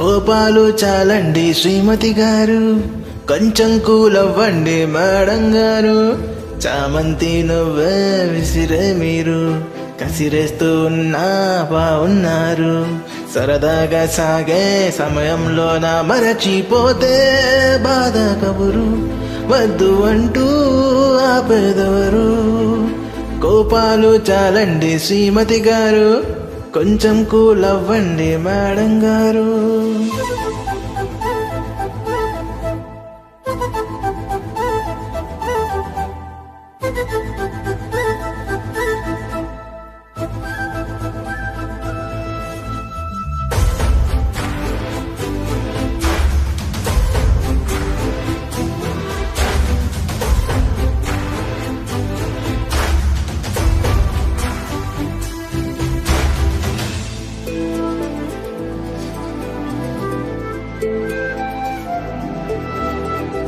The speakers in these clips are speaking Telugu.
కోపాలు చాలండి శ్రీమతి గారు, కొంచెం కూలవ్వండి మేడం గారు. చామంతి నువ్వే విసిరే మీరు, కసిరేస్తూ ఉన్నా బాగున్నారు. సరదాగా సాగే సమయంలో నా మరచిపోతే బాధ కబురు, వద్దు అంటూ ఆపేదెవరు. కోపాలు చాలండి శ్రీమతి గారు, కొంచెం కూలవ్వండి మేడం గారు.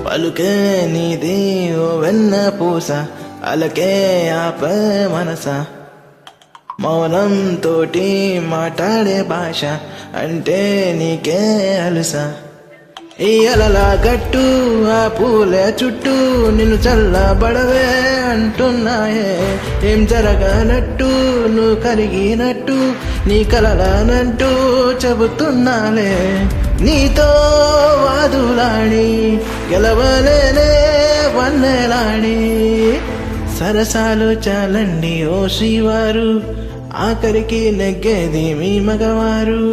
పలుకే నీది ఓ వెన్న పూస, అలకే ఆపే మనస. మౌనం తోటి మాట్లాడే భాష అంటే నీకే అలుస. ఈ అలలా గట్టు ఆ పూలే చుట్టూ నిన్ను చల్లబడవే అంటున్నాయే. ఏం జరగనట్టు నువ్వు కరిగినట్టు నీ కలలానంటూ చెబుతున్నాలే. నీతో వాదులాడి గెలవలేనే వన్నెలాడి. సరసాలు చాలండి ఓ శ్రీవారు, ఆఖరికి నెగ్గేది మీ మగవారు.